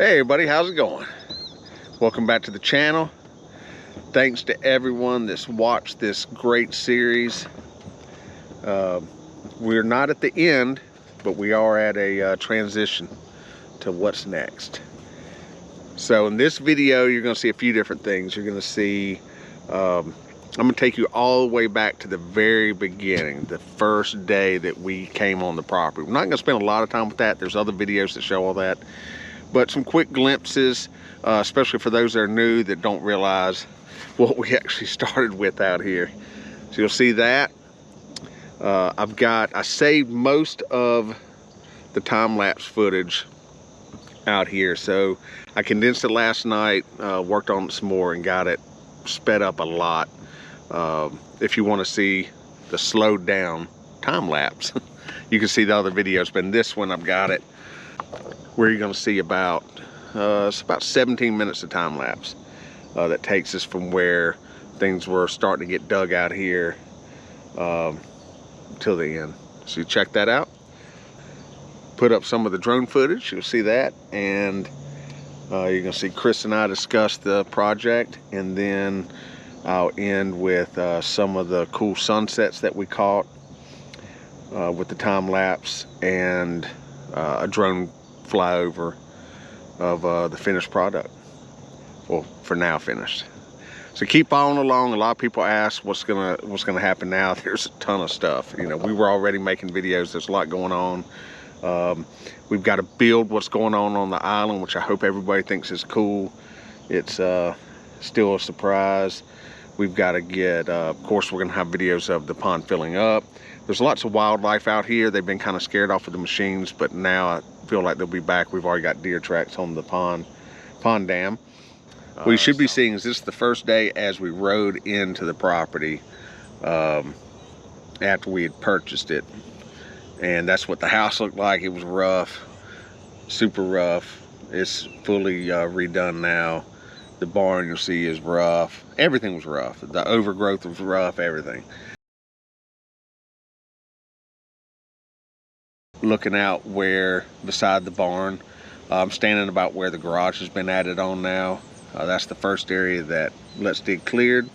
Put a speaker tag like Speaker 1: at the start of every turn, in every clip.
Speaker 1: Hey everybody, how's it going? Welcome back to the channel. Thanks to everyone that's watched this great series. We're not at the end, but we are at a transition to what's next. So in this video, you're going to see a few different things. You're going to see, I'm going to take you all the way back to the very beginning, the first day that we came on the property. We're not going to spend a lot of time with that. There's other videos that show all that. But some quick glimpses, especially for those that are new that don't realize what we actually started with out here. So you'll see that. I saved most of the time-lapse footage out here. So I condensed it last night, worked on it some more and got it sped up a lot. If you want to see the slowed down time-lapse, you can see the other videos, but in this one I've got it where you're going to see about it's about 17 minutes of time lapse that takes us from where things were starting to get dug out here till the end. So you check that out. Put up some of the drone footage, you'll see that, and you're going to see Chris and I discuss the project, and then I'll end with some of the cool sunsets that we caught with the time lapse and a drone flyover of the finished product. Well, for now finished. So keep following along. A lot of people ask what's gonna happen now. There's a ton of stuff. You know, we were already making videos. There's a lot going on. We've got to build what's going on the island, which I hope everybody thinks is cool. It's still a surprise. We've got to get, of course, we're gonna have videos of the pond filling up. There's lots of wildlife out here. They've been kind of scared off of the machines, but now I feel like they'll be back. We've already got deer tracks on the pond dam. What you should be seeing is this is the first day as we rode into the property after we had purchased it. And that's what the house looked like. It was rough, super rough. It's fully redone now. The barn you'll see is rough. Everything was rough. The overgrowth was rough, everything. Looking out where beside the barn, I'm standing about where the garage has been added on now. That's the first area that Let's Dig cleared.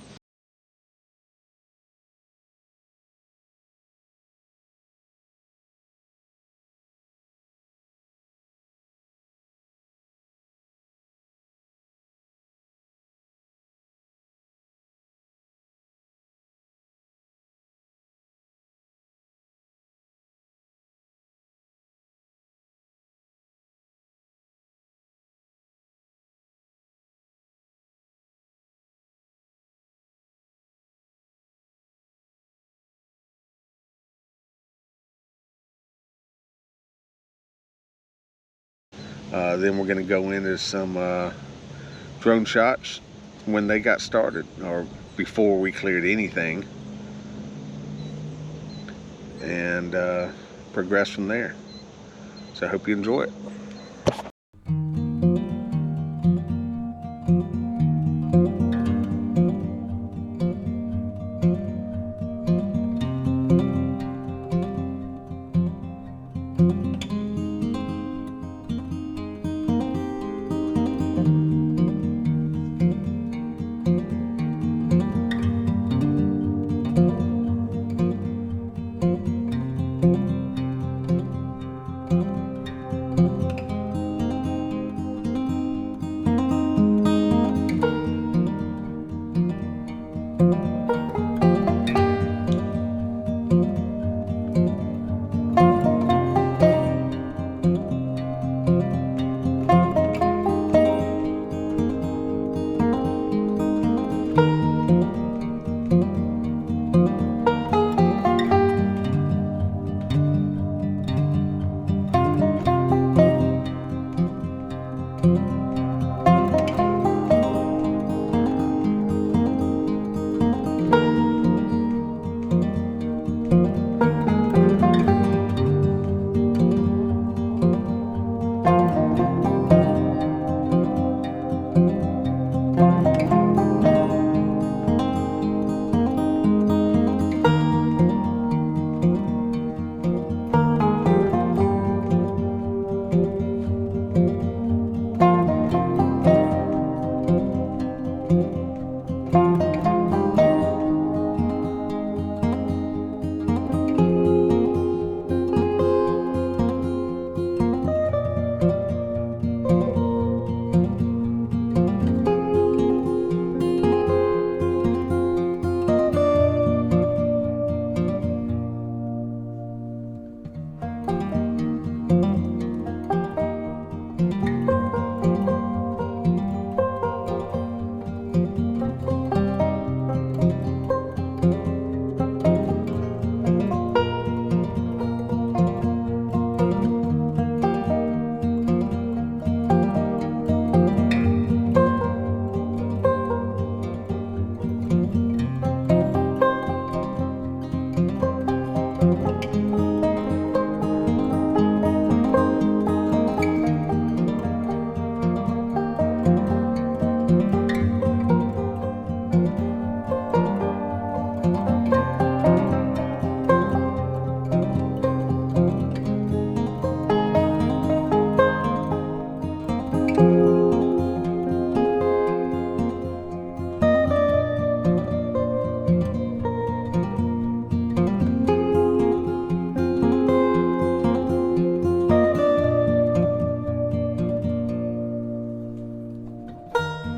Speaker 1: Then we're going to go into some drone shots when they got started, or before we cleared anything, and progress from there. So I hope you enjoy it.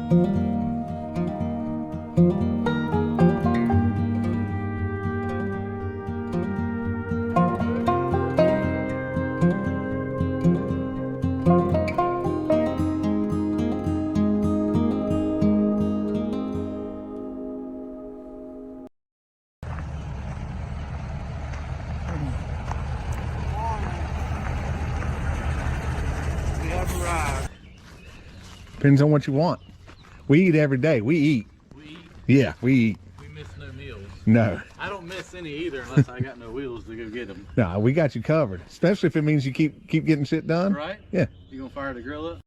Speaker 2: We have arrived.
Speaker 1: Depends on what you want. We eat every day. We eat.
Speaker 2: We eat.
Speaker 1: Yeah, we eat.
Speaker 2: We miss no meals.
Speaker 1: No.
Speaker 2: I don't miss any either unless I got no wheels to go get them.
Speaker 1: No, we got you covered. Especially if it means you keep getting shit done.
Speaker 2: Right?
Speaker 1: Yeah.
Speaker 2: You gonna fire the grill up?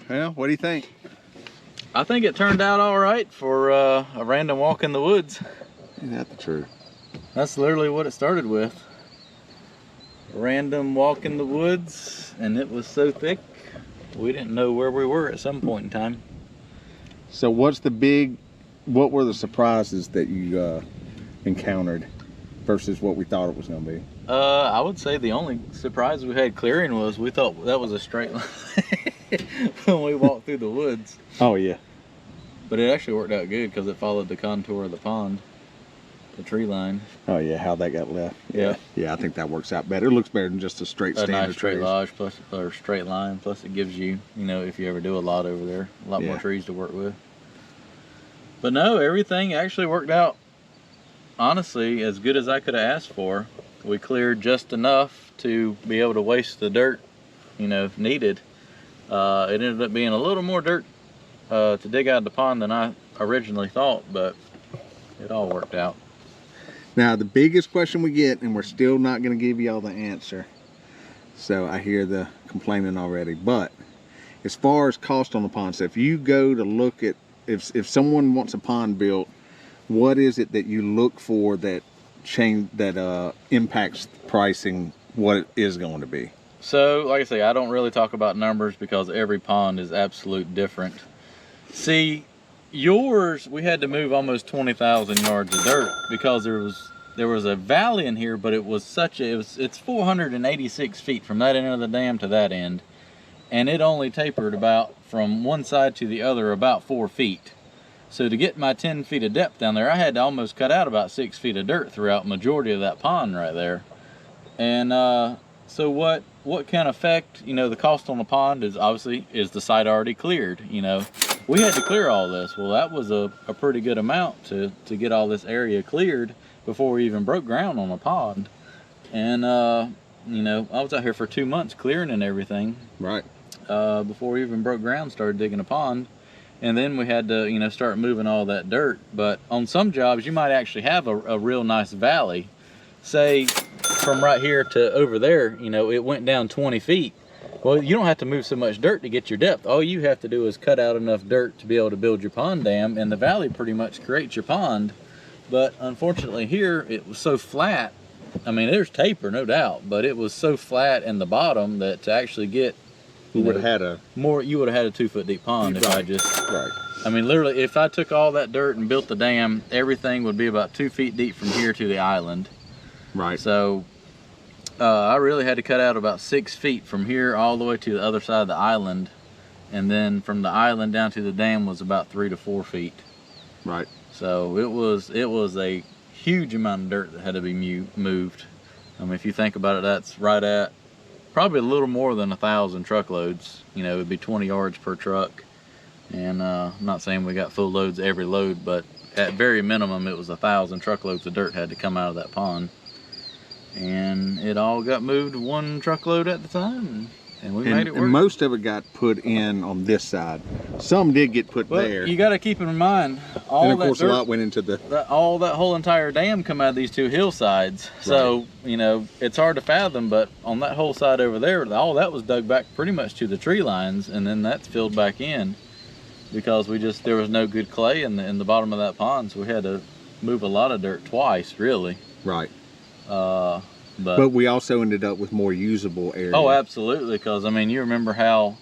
Speaker 1: Well, what do you think?
Speaker 2: I think it turned out all right for a random walk in the woods.
Speaker 1: Isn't that the truth?
Speaker 2: That's literally what it started with. A random walk in the woods, and it was so thick, we didn't know where we were at some point in time.
Speaker 1: So what were the surprises that you encountered versus what we thought it was going to be?
Speaker 2: I would say the only surprise we had clearing was we thought that was a straight line when we walked through the woods.
Speaker 1: Oh, yeah.
Speaker 2: But it actually worked out good because it followed the contour of the pond, the tree line.
Speaker 1: Oh, yeah, how that got left.
Speaker 2: Yeah.
Speaker 1: Yeah, I think that works out better. It looks better than just a straight standard
Speaker 2: nice straight
Speaker 1: trees.
Speaker 2: lodge plus, or straight line, plus it gives you, you know, if you ever do a lot over there, a lot more trees to work with. But no, everything actually worked out, honestly, as good as I could have asked for. We cleared just enough to be able to waste the dirt, you know, needed. It ended up being a little more dirt to dig out of the pond than I originally thought, but it all worked out.
Speaker 1: Now, the biggest question we get, and we're still not going to give y'all the answer, so I hear the complaining already, but as far as cost on the pond, so if you go to look at, if someone wants a pond built, what is it that you look for that impacts pricing what it is going to be?
Speaker 2: So, like I say, I don't really talk about numbers because every pond is absolute different. See, yours, we had to move almost 20,000 yards of dirt because there was a valley in here, but it was it's 486 feet from that end of the dam to that end, and it only tapered about from one side to the other about 4 feet. So to get my 10 feet of depth down there, I had to almost cut out about 6 feet of dirt throughout majority of that pond right there. And so what can affect, you know, the cost on the pond is obviously the site already cleared. You know, we had to clear all this. Well, that was a pretty good amount to get all this area cleared before we even broke ground on the pond. And you know, I was out here for 2 months clearing and everything.
Speaker 1: Right.
Speaker 2: Before we even broke ground, started digging a pond. And then we had to, you know, start moving all that dirt. But on some jobs, you might actually have a real nice valley. Say from right here to over there, you know, it went down 20 feet. Well, you don't have to move so much dirt to get your depth. All you have to do is cut out enough dirt to be able to build your pond dam, and the valley pretty much creates your pond. But unfortunately here, it was so flat. I mean, there's taper, no doubt, but it was so flat in the bottom that to actually get,
Speaker 1: you would have had a
Speaker 2: 2-foot deep pond if I just,
Speaker 1: right.
Speaker 2: I mean, literally, if I took all that dirt and built the dam, everything would be about 2 feet deep from here to the island.
Speaker 1: Right.
Speaker 2: So I really had to cut out about 6 feet from here all the way to the other side of the island, and then from the island down to the dam was about 3 to 4 feet.
Speaker 1: Right.
Speaker 2: So it was a huge amount of dirt that had to be moved. I mean, if you think about it, that's right at probably a little more than 1,000 truckloads. You know, it would be 20 yards per truck. And I'm not saying we got full loads every load, but at very minimum, it was 1,000 truckloads of dirt had to come out of that pond. And it all got moved 1 truckload at the time, and we made it work.
Speaker 1: And most of it got put in on this side. Some did get put there.
Speaker 2: You got to keep in mind,
Speaker 1: and of course, a lot went into
Speaker 2: all that whole entire dam come out of these 2 hillsides. Right. So, you know, it's hard to fathom, but on that whole side over there, all that was dug back pretty much to the tree lines, and then that's filled back in because there was no good clay in the bottom of that pond, so we had to move a lot of dirt twice, really.
Speaker 1: Right.
Speaker 2: But
Speaker 1: we also ended up with more usable area.
Speaker 2: Oh, absolutely, because I mean, you remember how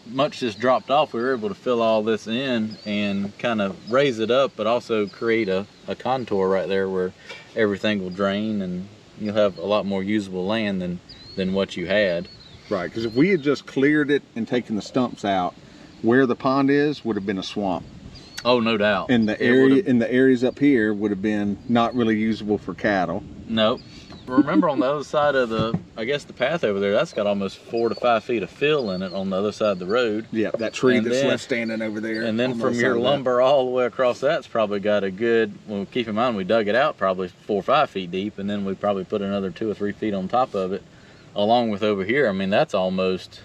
Speaker 2: much this dropped off. We were able to fill all this in and kind of raise it up, but also create a contour right there where everything will drain, and you'll have a lot more usable land than what you had.
Speaker 1: Right, because if we had just cleared it and taken the stumps out, where the pond is would have been a swamp.
Speaker 2: Oh, no doubt.
Speaker 1: And the areas up here would have been not really usable for cattle.
Speaker 2: Nope. Remember on the other side of the path over there, that's got almost 4 to 5 feet of fill in it on the other side of the road.
Speaker 1: Yeah, that tree that's left standing over there.
Speaker 2: And then from your lumber all the way across that's probably got a good, well, keep in mind we dug it out probably 4 or 5 feet deep, and then we probably put another 2 or 3 feet on top of it, along with over here. I mean, that's almost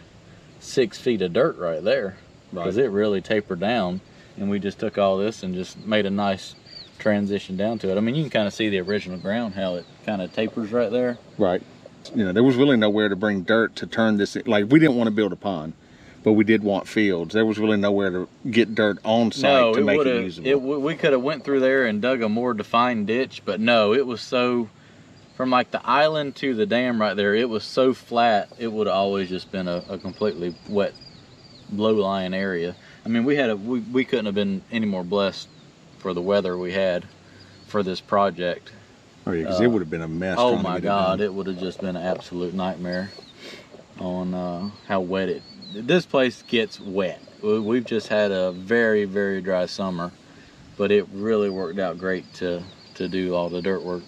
Speaker 2: 6 feet of dirt right there, because it really tapered down, and we just took all this and just made a nice transition down to it. I mean, you can kind of see the original ground, how it kind of tapers right there.
Speaker 1: Right. You know, there was really nowhere to bring dirt to turn this, like, we didn't want to build a pond. but we did want fields. There was really nowhere to get dirt on site to make it usable.
Speaker 2: We could have went through there and dug a more defined ditch, but no, it was so, from like the island to the dam right there, it was so flat, it would have always just been a completely wet, low-lying area. I mean, we couldn't have been any more blessed for the weather we had for this project.
Speaker 1: Oh yeah, because it would have been a mess.
Speaker 2: Oh my God, it would have just been an absolute nightmare on how wet this place gets wet. We've just had a very, very dry summer, but it really worked out great to do all the dirt work.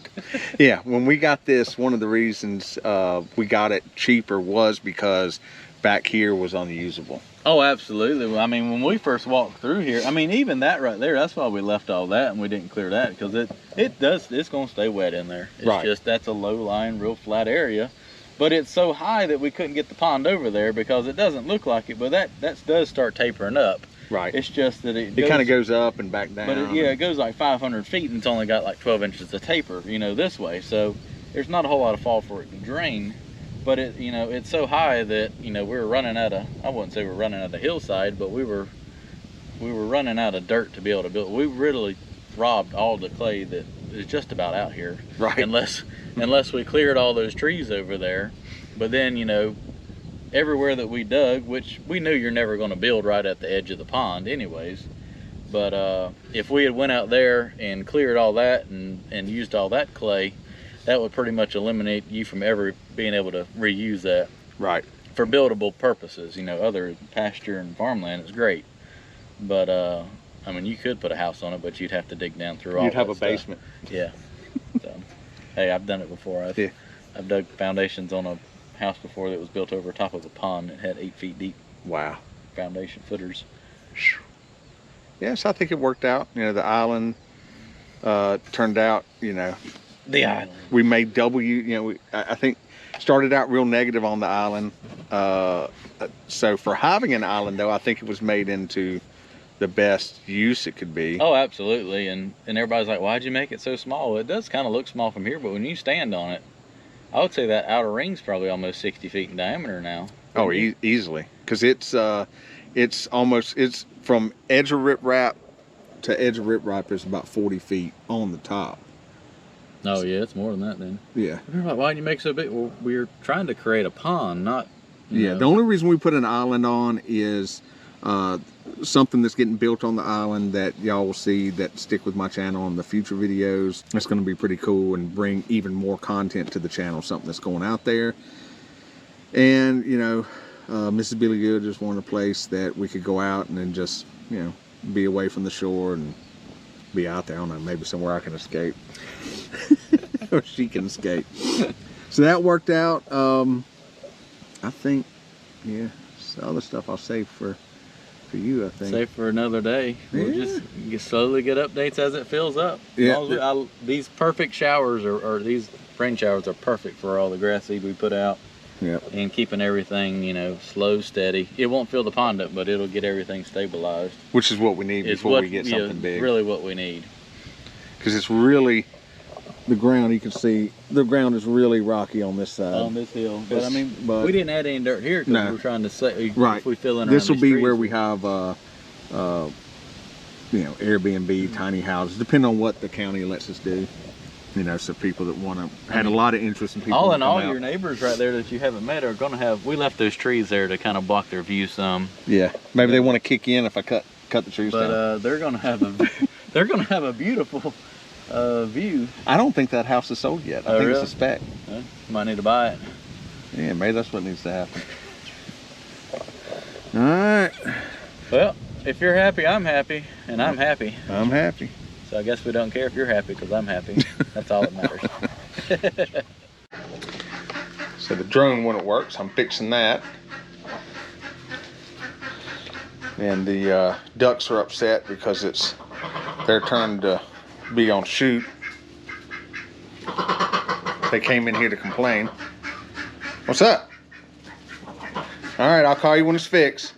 Speaker 1: Yeah, when we got this, one of the reasons we got it cheaper was because back here was unusable.
Speaker 2: Oh, absolutely. I mean, when we first walked through here, I mean, even that right there, that's why we left all that and we didn't clear that, because it's going to stay wet in there. It's
Speaker 1: right.
Speaker 2: Just, that's a low-lying, real flat area. But it's so high that we couldn't get the pond over there because it doesn't look like it, but that does start tapering up.
Speaker 1: Right.
Speaker 2: It's just that it
Speaker 1: kind of goes up and back down.
Speaker 2: But it goes like 500 feet and it's only got like 12 inches of taper, this way. So there's not a whole lot of fall for it to drain. But it's so high that, we were running out of, I wouldn't say we're running out of hillside, but we were running out of dirt to be able to build. We really robbed all the clay that is just about out here.
Speaker 1: Right.
Speaker 2: Unless we cleared all those trees over there. But then, everywhere that we dug, which we knew you're never going to build right at the edge of the pond anyways. But if we had went out there and cleared all that and used all that clay, that would pretty much eliminate you from ever being able to reuse that.
Speaker 1: Right.
Speaker 2: For buildable purposes, other pasture and farmland is great. But, I mean, you could put a house on it, but you'd have to dig down through all that
Speaker 1: You'd have a
Speaker 2: stuff.
Speaker 1: basement.
Speaker 2: Yeah. So, hey, I've done it before. I've dug foundations on a house before that was built over top of a pond that had 8 feet deep.
Speaker 1: Wow.
Speaker 2: Foundation footers.
Speaker 1: Yes, I think it worked out. The island turned out,
Speaker 2: The island.
Speaker 1: We made I think started out real negative on the island. So for having an island, though, I think it was made into the best use it could be.
Speaker 2: Oh, absolutely. And everybody's like, why'd you make it so small? Well, it does kind of look small from here, but when you stand on it, I would say that outer ring's probably almost 60 feet in diameter now.
Speaker 1: Oh, easily. Because it's from edge of riprap to edge of riprap is about 40 feet on the top.
Speaker 2: Oh, yeah, it's more than that then.
Speaker 1: Yeah.
Speaker 2: They're like, why'd you make it so big? Well, we're trying to create a pond, not...
Speaker 1: Yeah, the only reason we put an island on is something that's getting built on the island that y'all will see that stick with my channel in the future videos. It's going to be pretty cool and bring even more content to the channel, something that's going out there. And, Mrs. Bealy Good just wanted a place that we could go out and then just, be away from the shore and be out there. I don't know, maybe somewhere I can escape. Or she can escape. So that worked out. I think, yeah, all the stuff I'll save for you, I think.
Speaker 2: Save for another day.
Speaker 1: Yeah.
Speaker 2: We'll just slowly get updates as it fills up.
Speaker 1: Yeah.
Speaker 2: These perfect showers or these rain showers are perfect for all the grass seed we put out.
Speaker 1: Yep.
Speaker 2: And keeping everything, slow, steady. It won't fill the pond up, but it'll get everything stabilized.
Speaker 1: Which is what we need before we get something big.
Speaker 2: Really what we need.
Speaker 1: Because it's really, the ground, you can see, the ground is really rocky on this side.
Speaker 2: On this hill. But I mean, we didn't add any dirt here because we're trying to say,
Speaker 1: right.
Speaker 2: If we fill in
Speaker 1: this will be
Speaker 2: trees,
Speaker 1: where we have, Airbnb, tiny houses, depending on what the county lets us do. So people that had a lot of interest in people.
Speaker 2: All in all, your neighbors right there that you haven't met are going to have, we left those trees there to kind of block their view some.
Speaker 1: Yeah, maybe they want to kick in if I cut the trees down.
Speaker 2: But they're going to have a beautiful view.
Speaker 1: I don't think that house is sold yet. I think
Speaker 2: really?
Speaker 1: it's a spec.
Speaker 2: Might need to buy it.
Speaker 1: Yeah, maybe that's what needs to happen. All right.
Speaker 2: Well, if you're happy, I'm happy, and I'm happy.
Speaker 1: I'm happy.
Speaker 2: So I guess we don't care if you're happy because I'm happy. That's all that matters.
Speaker 1: So the drone wouldn't work, so I'm fixing that. And the ducks are upset because it's their turn to be on shoot. They came in here to complain. What's up? All right, I'll call you when it's fixed.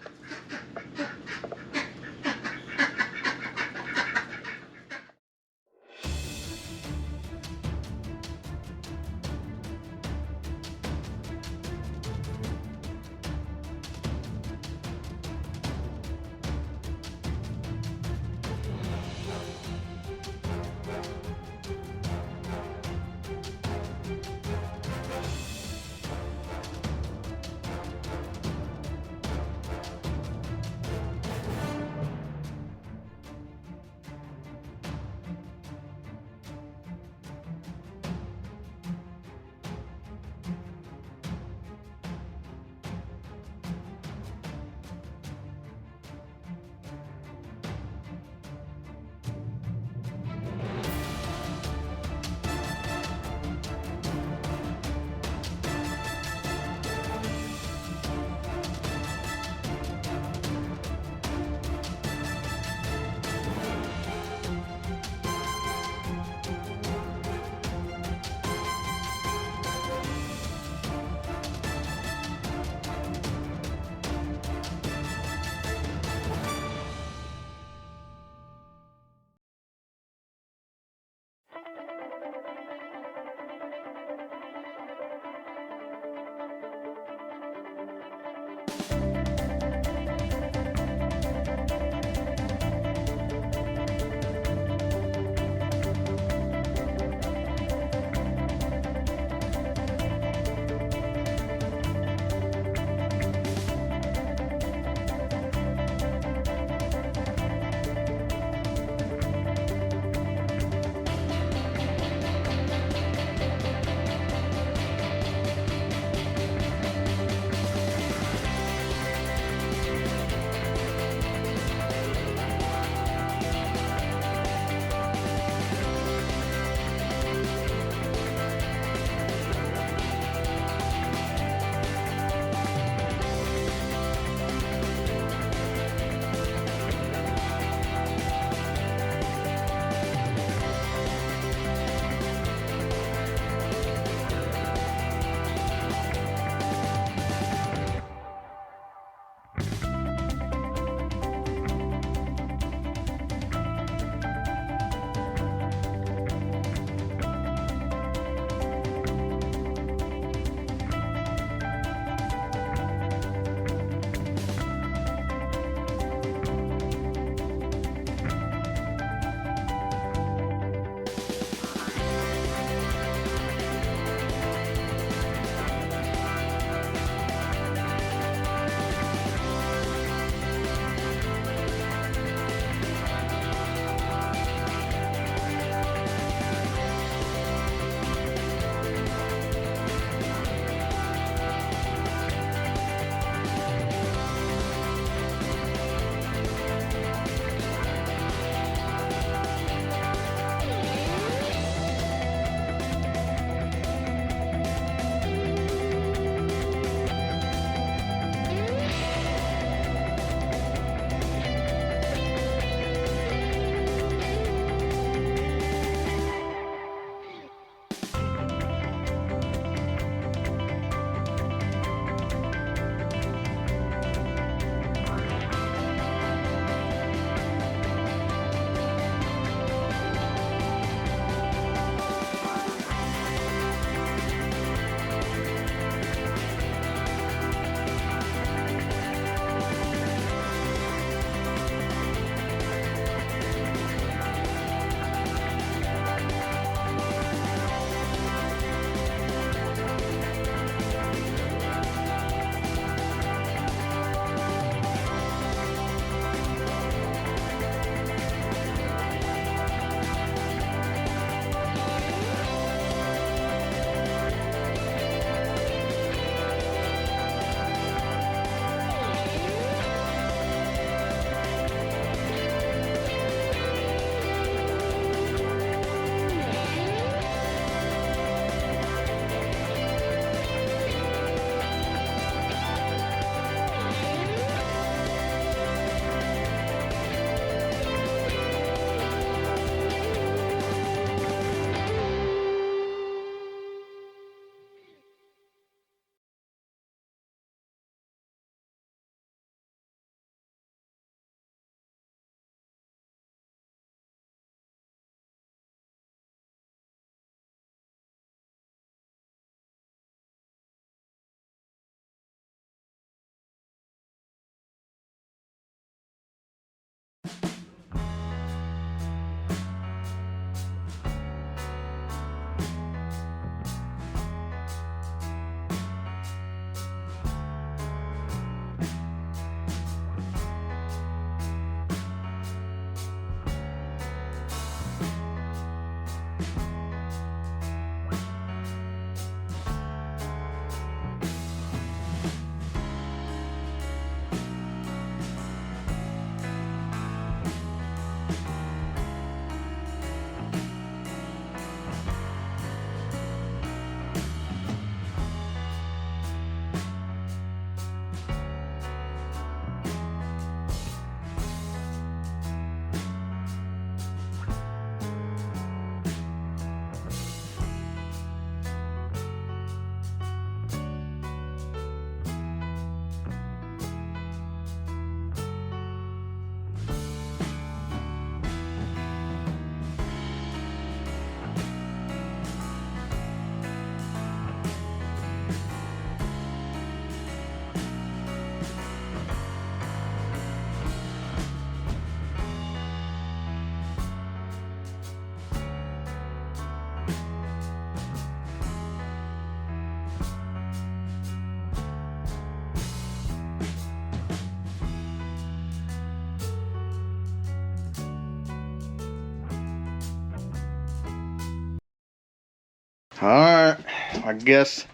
Speaker 1: All right, I guess,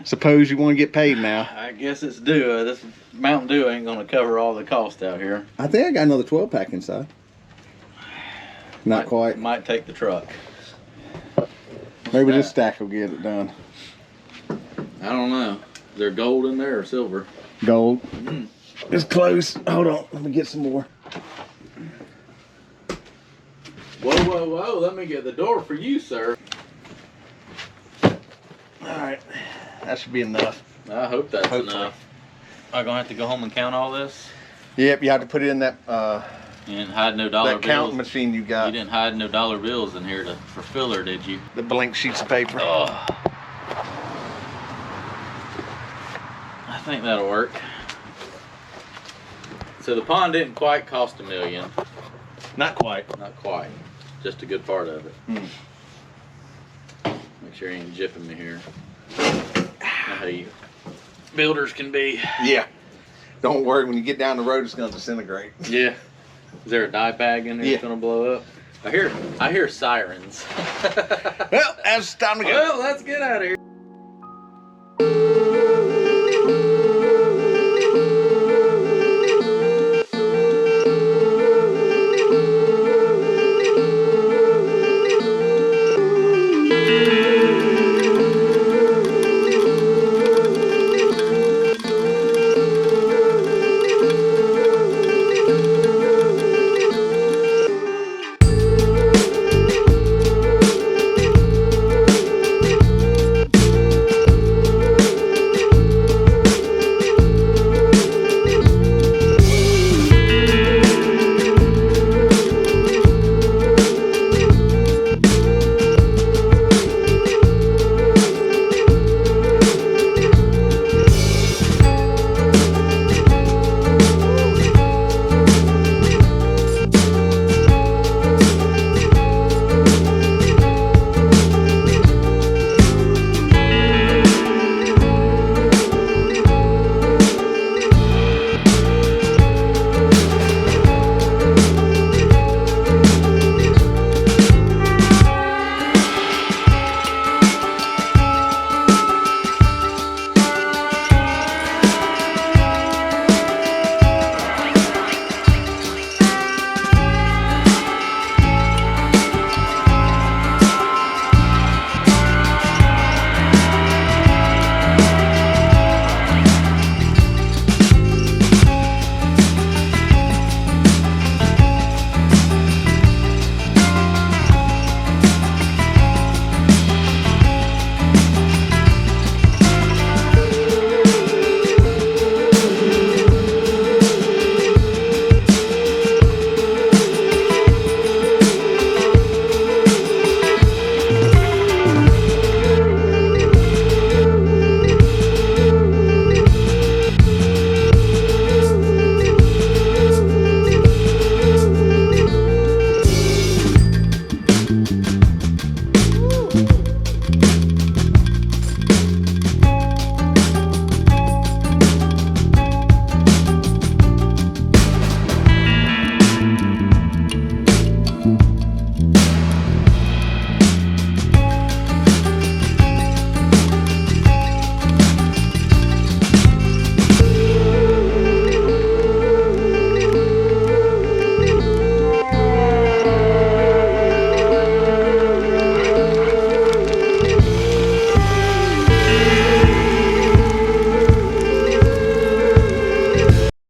Speaker 1: suppose you want to get paid now.
Speaker 2: I guess it's due. This Mountain Dew ain't gonna cover all the cost out here.
Speaker 1: I think I got another 12-pack inside. Not quite.
Speaker 2: Might take the truck.
Speaker 1: Maybe this stack will get it done.
Speaker 2: I don't know. Is there gold in there or silver?
Speaker 1: Gold. It's close. Hold on, let me get some more.
Speaker 2: Whoa, whoa, whoa. Let me get the door for you, sir.
Speaker 1: Alright, that should be enough.
Speaker 2: I hope that's
Speaker 1: Hopefully.
Speaker 2: enough. I'm gonna have to go home and count all this?
Speaker 1: Yep, you have to put it in that
Speaker 2: You didn't hide no dollar
Speaker 1: that counting
Speaker 2: bills.
Speaker 1: machine you got.
Speaker 2: You didn't hide no dollar bills in here for filler, did you?
Speaker 1: The blank sheets of paper.
Speaker 2: Oh. I think that'll work. So the pond didn't quite cost $1 million.
Speaker 1: Not quite.
Speaker 2: Not quite. Just a good part of it.
Speaker 1: Mm.
Speaker 2: Make sure you ain't jipping me here. Know how you builders can be.
Speaker 1: Yeah. Don't worry, when you get down the road, it's gonna disintegrate.
Speaker 2: Yeah. Is there a dye bag in there
Speaker 1: Yeah.
Speaker 2: that's gonna blow up? I hear sirens.
Speaker 1: Well, it's time to go.
Speaker 2: Well, let's get out of here.